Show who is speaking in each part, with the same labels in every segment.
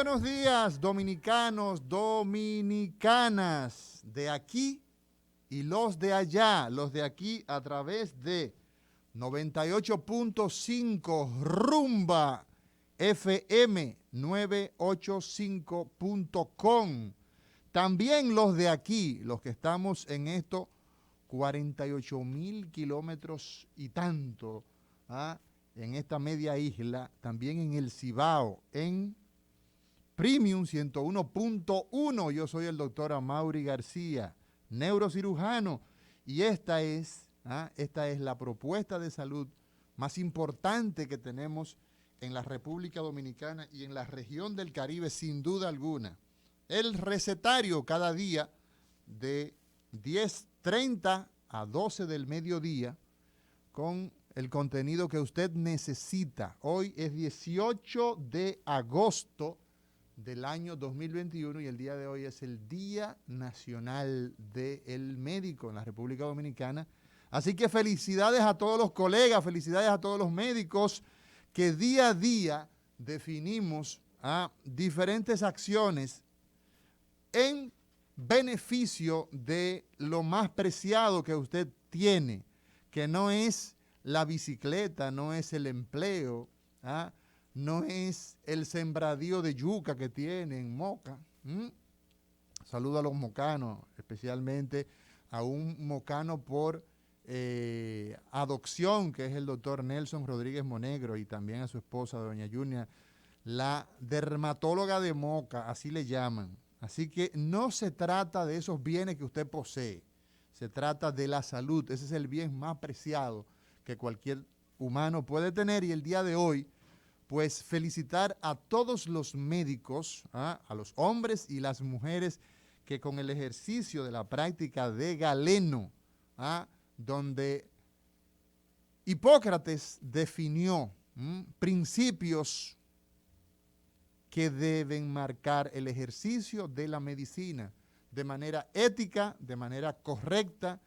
Speaker 1: buenos días, dominicanos, dominicanas, de aquí y los de allá, los de aquí a través de 98.5 Rumba FM 985.com. También los de aquí, los que estamos en estos 48,000 kilómetros y tanto, en esta media isla, también en el Cibao, en Premium 101.1. Yo soy el doctor Amaury García, neurocirujano, y esta es la propuesta de salud más importante que tenemos en la República Dominicana y en la región del Caribe, sin duda alguna. El recetario cada día de 10:30 a 12 del mediodía con el contenido que usted necesita. Hoy es 18 de agosto del año 2021 y el día de hoy es el Día Nacional del Médico en la República Dominicana. Así que felicidades a todos los colegas, felicidades a todos los médicos que día a día definimos diferentes acciones en beneficio de lo más preciado que usted tiene, que no es la bicicleta, no es el empleo, no es el sembradío de yuca que tiene en Moca. Saludo a los mocanos, especialmente a un mocano por adopción, que es el doctor Nelson Rodríguez Monegro, y también a su esposa, doña Junia, la dermatóloga de Moca, así le llaman. Así que no se trata de esos bienes que usted posee, se trata de la salud. Ese es el bien más preciado que cualquier humano puede tener, y el día de hoy, pues felicitar a todos los médicos, a los hombres y las mujeres que con el ejercicio de la práctica de Galeno, donde Hipócrates definió principios que deben marcar el ejercicio de la medicina de manera ética, de manera correcta,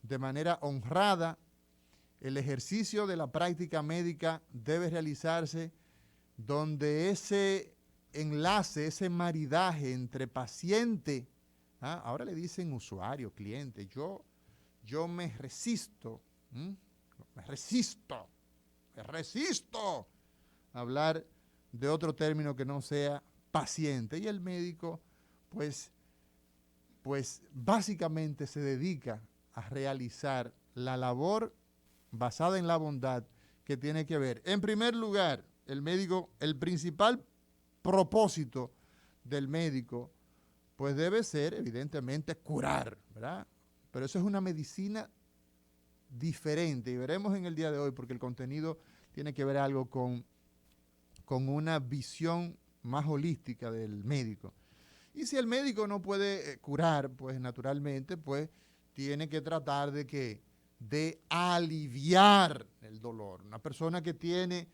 Speaker 1: de manera honrada. El ejercicio de la práctica médica debe realizarse donde ese enlace, ese maridaje entre paciente, ahora le dicen usuario, cliente, yo me resisto, me resisto a hablar de otro término que no sea paciente. Y el médico, pues básicamente se dedica a realizar la labor basada en la bondad que tiene que ver. En primer lugar, el médico, el principal propósito del médico, pues debe ser, evidentemente, curar, ¿verdad? Pero eso es una medicina diferente, y veremos en el día de hoy, porque el contenido tiene que ver algo con una visión más holística del médico. Y si el médico no puede curar, pues naturalmente, pues tiene que tratar de aliviar el dolor. Una persona que tiene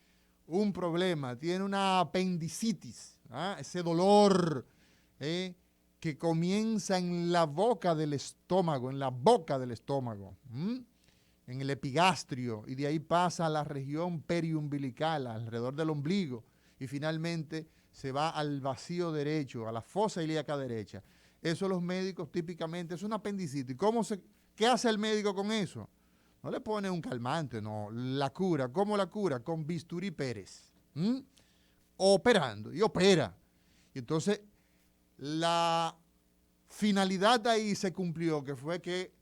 Speaker 1: un problema, tiene una apendicitis, ese dolor que comienza en la boca del estómago, en el epigastrio, y de ahí pasa a la región periumbilical, alrededor del ombligo, y finalmente se va al vacío derecho, a la fosa ilíaca derecha. Eso los médicos típicamente es una apendicitis. ¿Qué hace el médico con eso? No le pone un calmante, no, la cura. ¿Cómo la cura? Con bisturí Pérez. Operando, y opera. Y entonces, la finalidad de ahí se cumplió, que fue que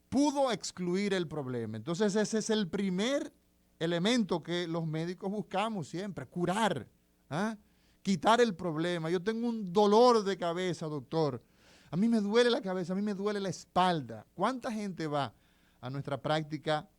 Speaker 1: pudo excluir el problema. Entonces, ese es el primer elemento que los médicos buscamos siempre, curar, quitar el problema. Yo tengo un dolor de cabeza, doctor. A mí me duele la cabeza, a mí me duele la espalda. ¿Cuánta gente va a nuestra práctica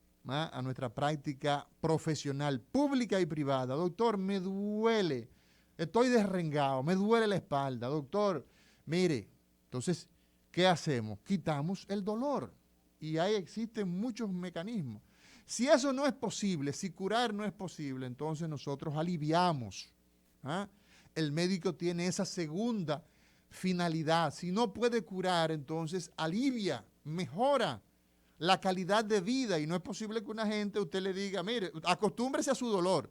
Speaker 1: profesional, pública y privada? Doctor, me duele, estoy desrengado, me duele la espalda. Doctor, mire, entonces, ¿qué hacemos? Quitamos el dolor. Y ahí existen muchos mecanismos. Si eso no es posible, si curar no es posible, entonces nosotros aliviamos. El médico tiene esa segunda finalidad. Si no puede curar, entonces alivia, mejora la calidad de vida. Y no es posible que una gente, usted le diga, mire, acostúmbrese a su dolor.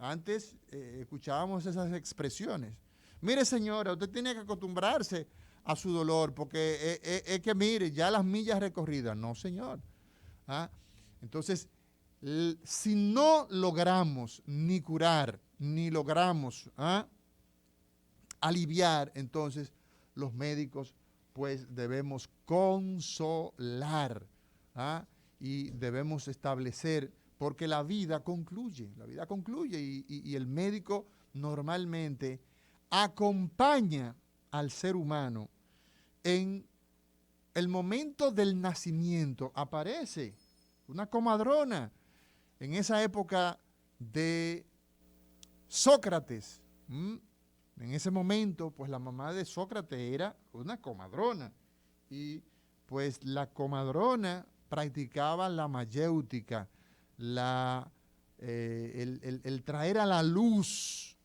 Speaker 1: Antes escuchábamos esas expresiones. Mire, señora, usted tiene que acostumbrarse a su dolor, porque es que, mire, ya las millas recorridas. No, señor. ¿Ah? Entonces, si no logramos ni curar, ni logramos aliviar, entonces los médicos pues debemos consolar y debemos establecer, porque la vida concluye y el médico normalmente acompaña al ser humano en el momento del nacimiento. Aparece una comadrona en esa época de Sócrates. En ese momento, pues la mamá de Sócrates era una comadrona y pues la comadrona practicaba la mayéutica, el traer a la luz,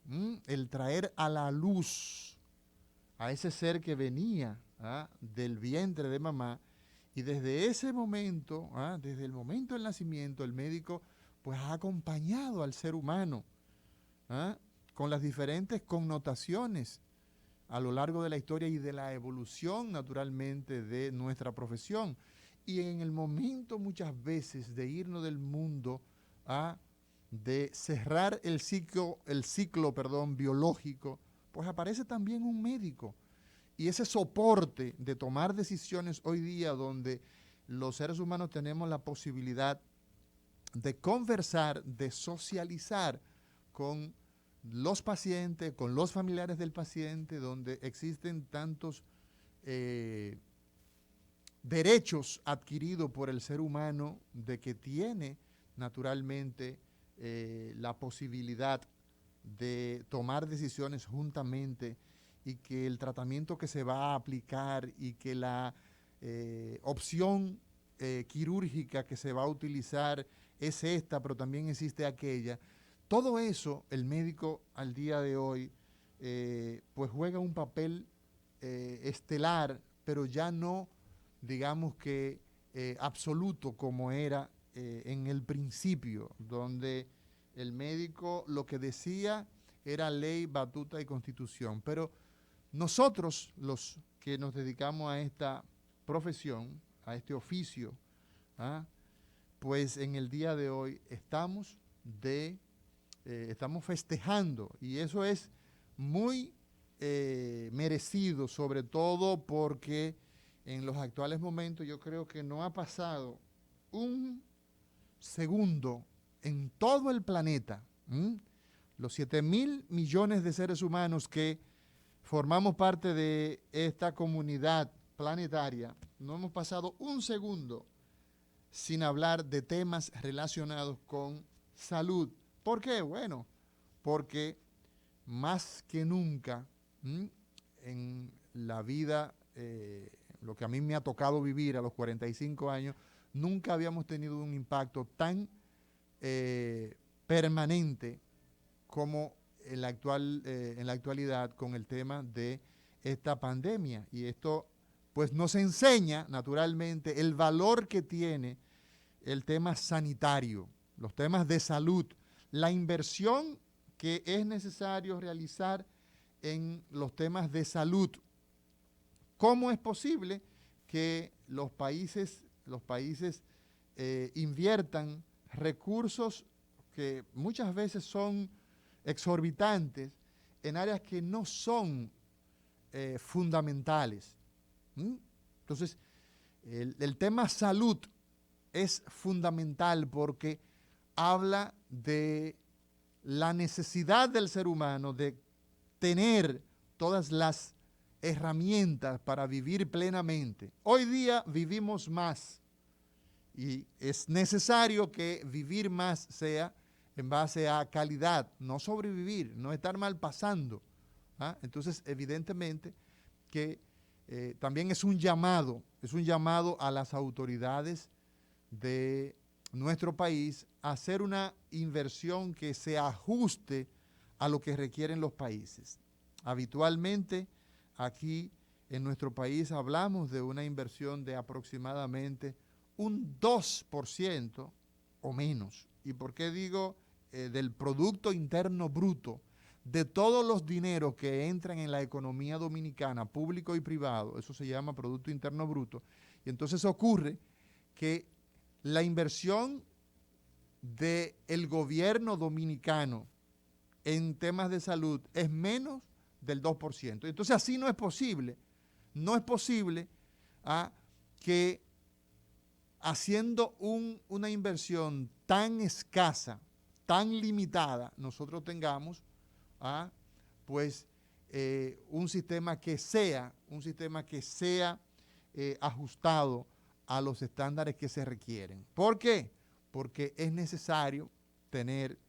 Speaker 1: el traer a la luz a ese ser que venía del vientre de mamá. Y desde ese momento, desde el momento del nacimiento, el médico pues ha acompañado al ser humano con las diferentes connotaciones a lo largo de la historia y de la evolución naturalmente de nuestra profesión. Y en el momento muchas veces de irnos del mundo, de cerrar el ciclo biológico, pues aparece también un médico. Y ese soporte de tomar decisiones hoy día, donde los seres humanos tenemos la posibilidad de conversar, de socializar con los pacientes, con los familiares del paciente, donde existen tantos derechos adquiridos por el ser humano, de que tiene naturalmente la posibilidad de tomar decisiones juntamente, y que el tratamiento que se va a aplicar y que la opción quirúrgica que se va a utilizar es esta, pero también existe aquella. Todo eso el médico al día de hoy pues juega un papel estelar, pero ya no digamos que absoluto como era en el principio, donde el médico lo que decía era ley, batuta y constitución. Pero nosotros, los que nos dedicamos a esta profesión, a este oficio, pues en el día de hoy estamos festejando, y eso es muy merecido, sobre todo porque en los actuales momentos yo creo que no ha pasado un segundo en todo el planeta, los 7.000 millones de seres humanos que formamos parte de esta comunidad planetaria, no hemos pasado un segundo sin hablar de temas relacionados con salud. ¿Por qué? Bueno, porque más que nunca en la vida, lo que a mí me ha tocado vivir a los 45 años, nunca habíamos tenido un impacto tan permanente como en la actualidad con el tema de esta pandemia. Y esto pues nos enseña naturalmente el valor que tiene el tema sanitario, los temas de salud, la inversión que es necesario realizar en los temas de salud. ¿Cómo es posible que los países inviertan recursos que muchas veces son exorbitantes en áreas que no son fundamentales? Entonces, el tema salud es fundamental porque habla de la necesidad del ser humano de tener todas las herramientas para vivir plenamente. Hoy día vivimos más y es necesario que vivir más sea en base a calidad, no sobrevivir, no estar mal pasando. Entonces, evidentemente que también es un llamado a las autoridades de nuestro país a hacer una inversión que se ajuste a lo que requieren los países. Habitualmente aquí en nuestro país hablamos de una inversión de aproximadamente un 2% o menos. ¿Y por qué digo del Producto Interno Bruto, de todos los dineros que entran en la economía dominicana, público y privado, eso se llama Producto Interno Bruto, y entonces ocurre que la inversión del gobierno dominicano en temas de salud es menos del 2%. Entonces así no es posible. No es posible que haciendo una inversión tan escasa, tan limitada, nosotros tengamos pues un sistema que sea ajustado a los estándares que se requieren. ¿Por qué? Porque es necesario tener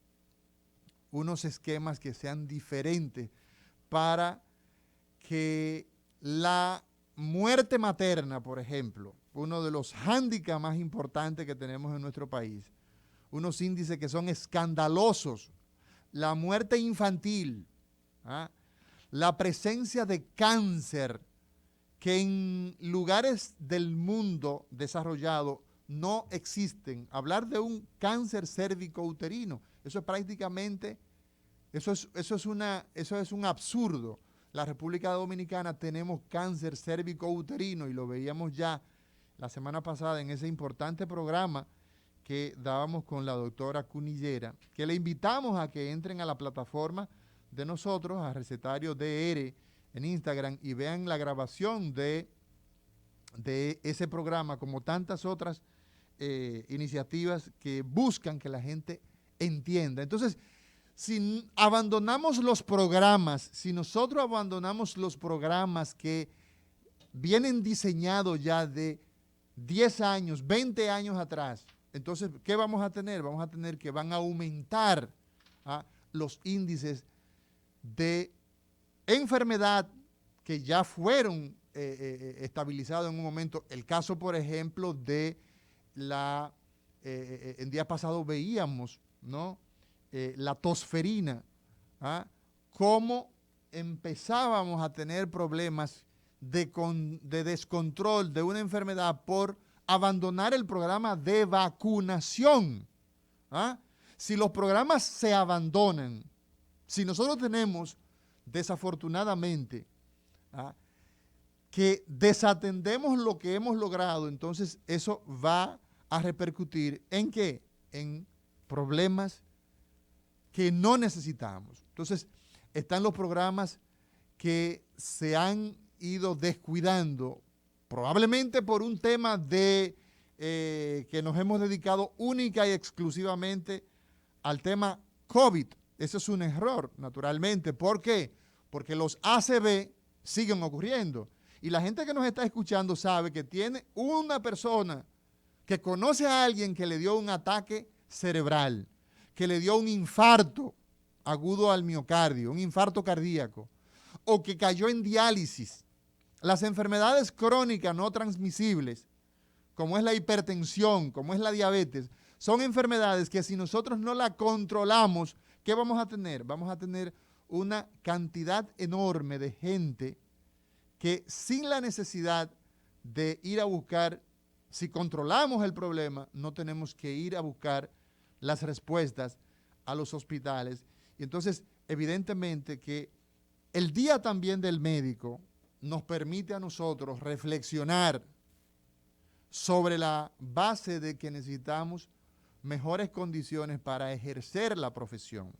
Speaker 1: unos esquemas que sean diferentes para que la muerte materna, por ejemplo, uno de los hándicaps más importantes que tenemos en nuestro país, unos índices que son escandalosos, la muerte infantil, la presencia de cáncer, que en lugares del mundo desarrollado no existen. Hablar de un cáncer cérvico-uterino, eso es prácticamente, eso es un absurdo. La República Dominicana tenemos cáncer cérvico-uterino y lo veíamos ya la semana pasada en ese importante programa que dábamos con la doctora Cunillera, que le invitamos a que entren a la plataforma de nosotros, a Recetario DR en Instagram, y vean la grabación de ese programa, como tantas otras iniciativas que buscan que la gente entienda. Entonces, si abandonamos los programas, si nosotros abandonamos los programas que vienen diseñados ya de 10 años, 20 años atrás, entonces, ¿qué vamos a tener? Vamos a tener que van a aumentar los índices de enfermedad que ya fueron estabilizados en un momento. El caso, por ejemplo, de en día pasado veíamos, ¿no? La tosferina, cómo empezábamos a tener problemas de descontrol de una enfermedad por abandonar el programa de vacunación. Si los programas se abandonan, si nosotros tenemos desafortunadamente que desatendemos lo que hemos logrado, entonces eso va a repercutir ¿en qué? En problemas que no necesitamos. Entonces, están los programas que se han ido descuidando, probablemente por un tema de que nos hemos dedicado única y exclusivamente al tema COVID. Eso es un error, naturalmente. ¿Por qué? Porque los ACV siguen ocurriendo. Y la gente que nos está escuchando sabe que tiene una persona que conoce a alguien que le dio un ataque cerebral, que le dio un infarto agudo al miocardio, un infarto cardíaco, o que cayó en diálisis. Las enfermedades crónicas no transmisibles, como es la hipertensión, como es la diabetes, son enfermedades que si nosotros no la controlamos, ¿qué vamos a tener? Vamos a tener una cantidad enorme de gente que sin la necesidad de ir a buscar, si controlamos el problema, no tenemos que ir a buscar las respuestas a los hospitales. Y entonces, evidentemente que el día también del médico nos permite a nosotros reflexionar sobre la base de que necesitamos mejores condiciones para ejercer la profesión.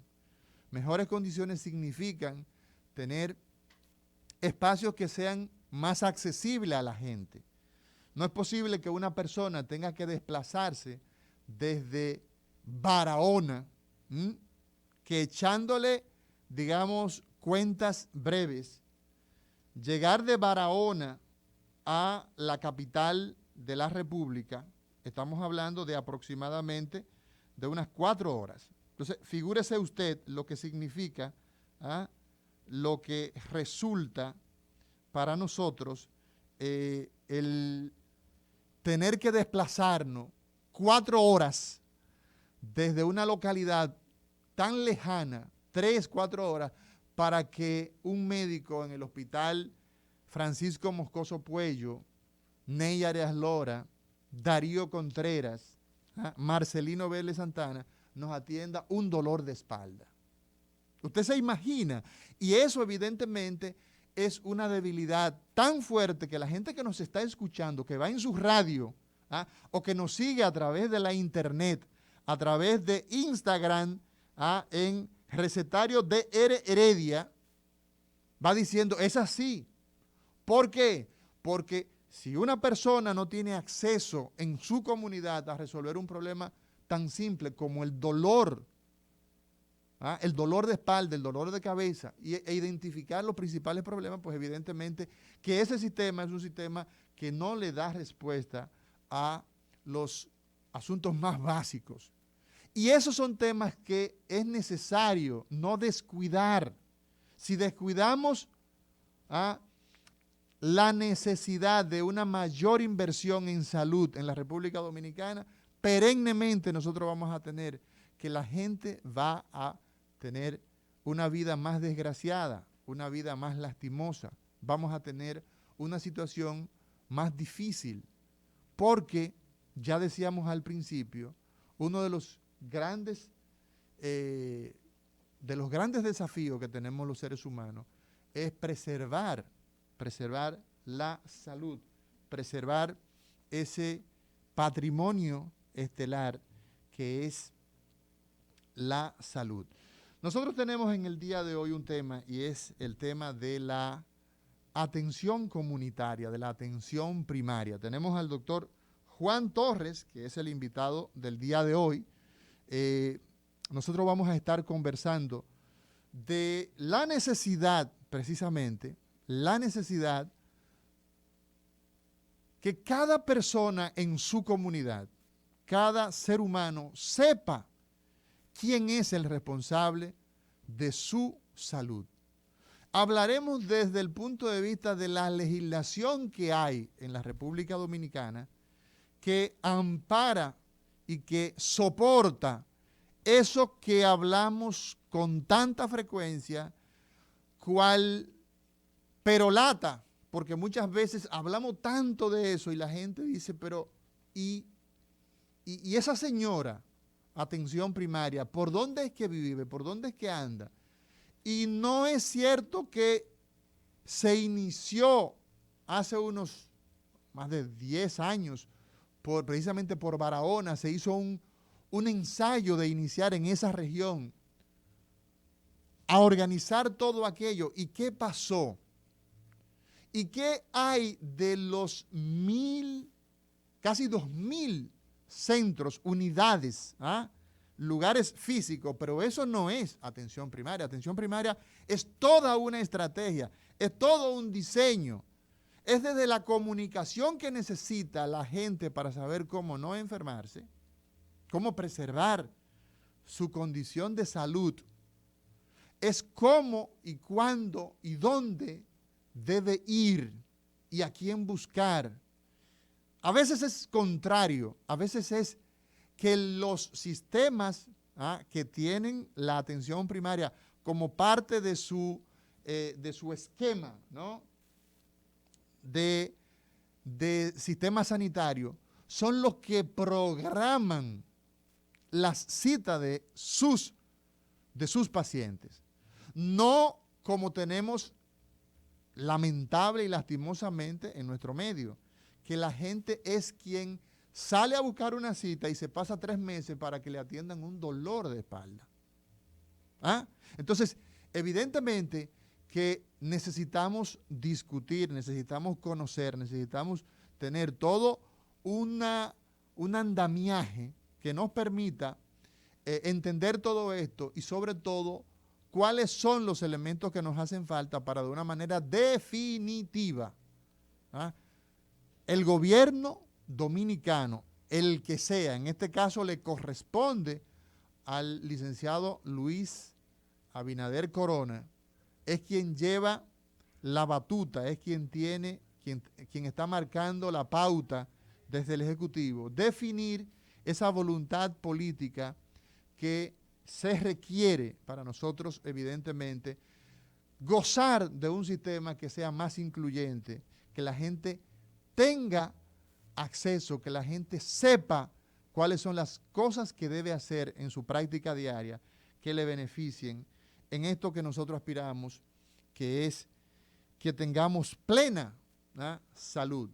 Speaker 1: Mejores condiciones significan tener espacios que sean más accesibles a la gente. No es posible que una persona tenga que desplazarse desde Barahona, que echándole, digamos, cuentas breves, llegar de Barahona a la capital de la República, estamos hablando de aproximadamente de unas 4 horas. Entonces, figúrese usted lo que significa, lo que resulta para nosotros el tener que desplazarnos 4 horas desde una localidad tan lejana, 3, 4 horas, para que un médico en el hospital Francisco Moscoso Puello, Ney Arias Lora, Darío Contreras, Marcelino Vélez Santana, nos atienda un dolor de espalda. Usted se imagina, y eso evidentemente es una debilidad tan fuerte que la gente que nos está escuchando, que va en su radio, o que nos sigue a través de la internet, a través de Instagram, en Recetario DR Heredia, va diciendo, es así. ¿Por qué? Porque si una persona no tiene acceso en su comunidad a resolver un problema tan simple como el dolor de espalda, el dolor de cabeza, e identificar los principales problemas, pues evidentemente que ese sistema es un sistema que no le da respuesta a los asuntos más básicos. Y esos son temas que es necesario no descuidar. Si descuidamos la necesidad de una mayor inversión en salud en la República Dominicana, perennemente nosotros vamos a tener que la gente va a tener una vida más desgraciada, una vida más lastimosa. Vamos a tener una situación más difícil, porque ya decíamos al principio, uno de los grandes desafíos que tenemos los seres humanos es preservar la salud, preservar ese patrimonio estelar que es la salud. Nosotros tenemos en el día de hoy un tema, y es el tema de la atención comunitaria, de la atención primaria. Tenemos al doctor Juan Torres, que es el invitado del día de hoy. Nosotros vamos a estar conversando de la necesidad, precisamente, la necesidad que cada persona en su comunidad, cada ser humano, sepa quién es el responsable de su salud. Hablaremos desde el punto de vista de la legislación que hay en la República Dominicana, que ampara y que soporta eso que hablamos con tanta frecuencia, cual perolata, porque muchas veces hablamos tanto de eso y la gente dice, pero ¿y esa señora, atención primaria, por dónde es que vive, por dónde es que anda? Y no es cierto que se inició hace unos más de 10 años, precisamente por Barahona, se hizo un ensayo de iniciar en esa región a organizar todo aquello. ¿Y qué pasó? ¿Y qué hay de los casi 2,000 centros, unidades, lugares físicos? Pero eso no es atención primaria. Atención primaria es toda una estrategia, es todo un diseño. Es desde la comunicación que necesita la gente para saber cómo no enfermarse, cómo preservar su condición de salud. Es cómo y cuándo y dónde debe ir y a quién buscar. A veces es contrario, a veces es que los sistemas que tienen la atención primaria como parte de su esquema, ¿no?, de sistema sanitario, son los que programan las citas de sus pacientes. No como tenemos lamentable y lastimosamente en nuestro medio, que la gente es quien sale a buscar una cita y se pasa 3 meses para que le atiendan un dolor de espalda. Entonces, evidentemente que necesitamos discutir, necesitamos conocer, necesitamos tener todo un andamiaje que nos permita entender todo esto y sobre todo cuáles son los elementos que nos hacen falta para de una manera definitiva el gobierno dominicano, el que sea, en este caso le corresponde al licenciado Luis Abinader Corona, es quien lleva la batuta, es quien está marcando la pauta desde el Ejecutivo, definir esa voluntad política que se requiere para nosotros, evidentemente, gozar de un sistema que sea más incluyente, que la gente tenga acceso, que la gente sepa cuáles son las cosas que debe hacer en su práctica diaria que le beneficien en esto que nosotros aspiramos, que es que tengamos plena salud.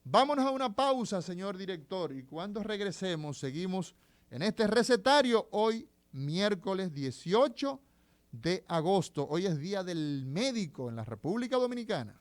Speaker 1: Vámonos a una pausa, señor director, y cuando regresemos seguimos en este recetario hoy, miércoles 18 de agosto. Hoy es Día del Médico en la República Dominicana.